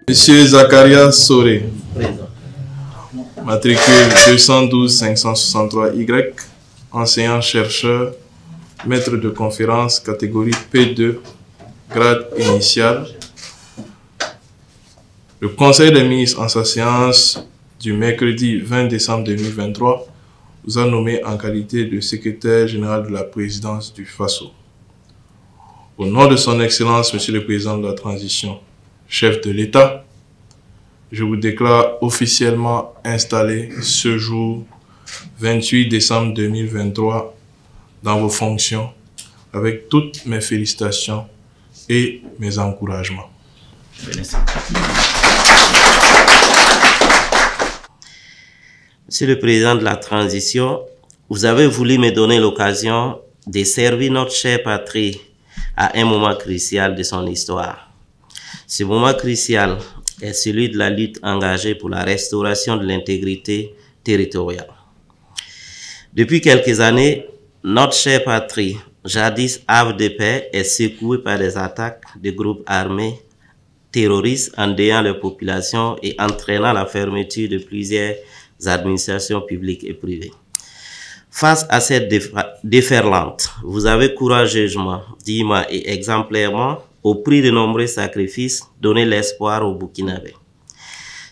Monsieur Zakaria Soré, matricule 212 563Y, enseignant-chercheur, maître de conférence, catégorie P2, grade initial. Le Conseil des ministres, en sa séance du mercredi 20 décembre 2023, vous a nommé en qualité de secrétaire général de la présidence du FASO. Au nom de son Excellence, Monsieur le Président de la Transition, chef de l'État, je vous déclare officiellement installé ce jour 28 décembre 2023 dans vos fonctions avec toutes mes félicitations et mes encouragements. Monsieur le Président de la Transition, vous avez voulu me donner l'occasion de servir notre chère patrie à un moment crucial de son histoire. Ce moment crucial est celui de la lutte engagée pour la restauration de l'intégrité territoriale. Depuis quelques années, notre chère patrie, jadis havre de paix, est secouée par des attaques de groupes armés terroristes endeuillant leur population et entraînant la fermeture de plusieurs administrations publiques et privées. Face à cette déferlante, vous avez courageusement, dignement et exemplairement, au prix de nombreux sacrifices, donné l'espoir aux Burkinabés.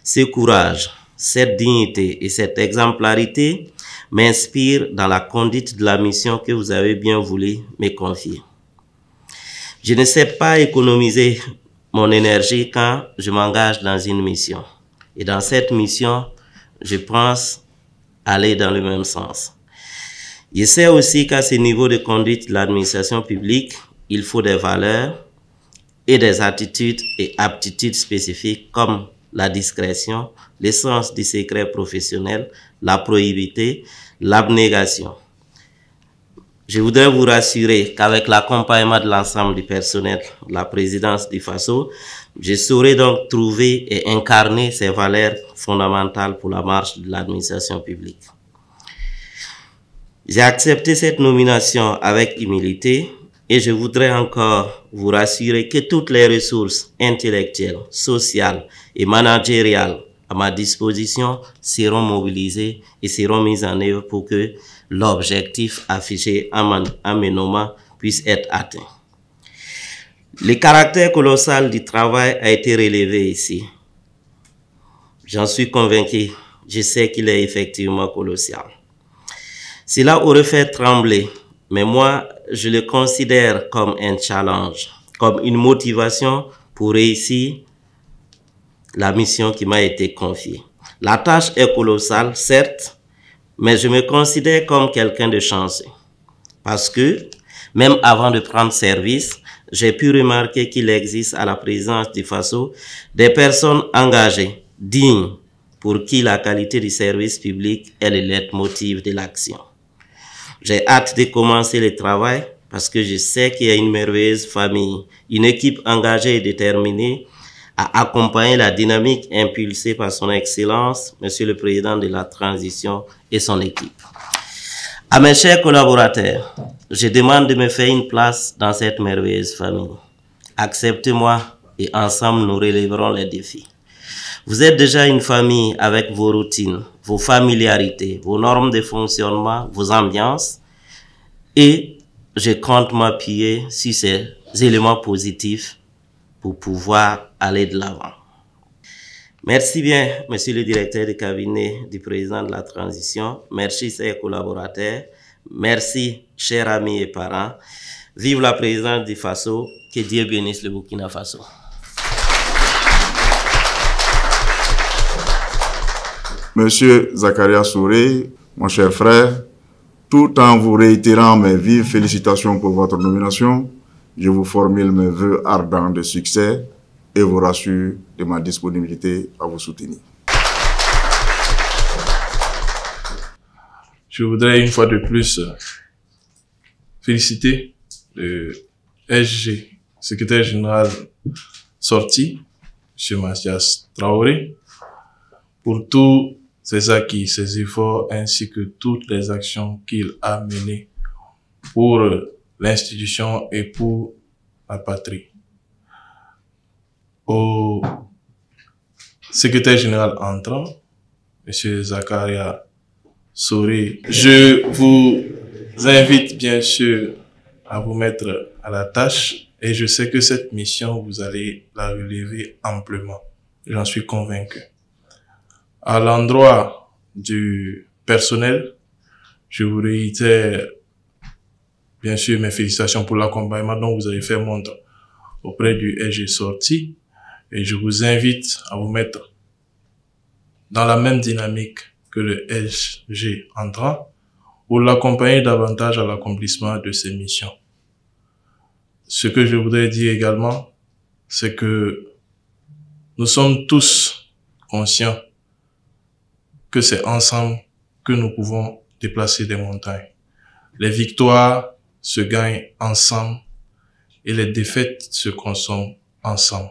Ce courage, cette dignité et cette exemplarité m'inspirent dans la conduite de la mission que vous avez bien voulu me confier. Je ne sais pas économiser mon énergie quand je m'engage dans une mission. Et dans cette mission, je pense aller dans le même sens. Je sais aussi qu'à ce niveau de conduite de l'administration publique, il faut des valeurs et des attitudes et aptitudes spécifiques comme la discrétion, le sens du secret professionnel, la probité, l'abnégation. Je voudrais vous rassurer qu'avec l'accompagnement de l'ensemble du personnel de la présidence du FASO, je saurai donc trouver et incarner ces valeurs fondamentales pour la marche de l'administration publique. J'ai accepté cette nomination avec humilité et je voudrais encore vous rassurer que toutes les ressources intellectuelles, sociales et managériales à ma disposition seront mobilisées et seront mises en œuvre pour que l'objectif affiché à mes nommants puisse être atteint. Le caractère colossal du travail a été relevé ici. J'en suis convaincu, je sais qu'il est effectivement colossal. Cela aurait fait trembler, mais moi, je le considère comme un challenge, comme une motivation pour réussir la mission qui m'a été confiée. La tâche est colossale, certes, mais je me considère comme quelqu'un de chanceux. Parce que, même avant de prendre service, j'ai pu remarquer qu'il existe à la présidence du FASO des personnes engagées, dignes, pour qui la qualité du service public est le leitmotiv de l'action. J'ai hâte de commencer le travail parce que je sais qu'il y a une merveilleuse famille, une équipe engagée et déterminée à accompagner la dynamique impulsée par son Excellence, Monsieur le Président de la Transition et son équipe. À mes chers collaborateurs, je demande de me faire une place dans cette merveilleuse famille. Acceptez-moi et ensemble nous relèverons les défis. Vous êtes déjà une famille avec vos routines, vos familiarités, vos normes de fonctionnement, vos ambiances et je compte m'appuyer sur ces éléments positifs pour pouvoir aller de l'avant. Merci bien, Monsieur le directeur de cabinet du président de la transition. Merci, chers collaborateurs. Merci, chers amis et parents. Vive la présidence du FASO. Que Dieu bénisse le Burkina Faso. Monsieur Zakaria Soré, mon cher frère, tout en vous réitérant mes vives félicitations pour votre nomination, je vous formule mes vœux ardents de succès et vous rassure de ma disponibilité à vous soutenir. Je voudrais une fois de plus féliciter le SG, secrétaire général sorti, M. Mathias Traoré, pour tous ses acquis, ses efforts, ainsi que toutes les actions qu'il a menées pour l'institution et pour la patrie. Au secrétaire général entrant, M. Zakaria Souré. Je vous invite bien sûr à vous mettre à la tâche et je sais que cette mission, vous allez la relever amplement. J'en suis convaincu. À l'endroit du personnel, je vous réitère bien sûr mes félicitations pour l'accompagnement dont vous avez fait montre auprès du SG sorti et je vous invite à vous mettre dans la même dynamique que le SG entrant pour l'accompagner davantage à l'accomplissement de ses missions. Ce que je voudrais dire également, c'est que nous sommes tous conscients que c'est ensemble que nous pouvons déplacer des montagnes. Les victoires se gagnent ensemble et les défaites se consomment ensemble.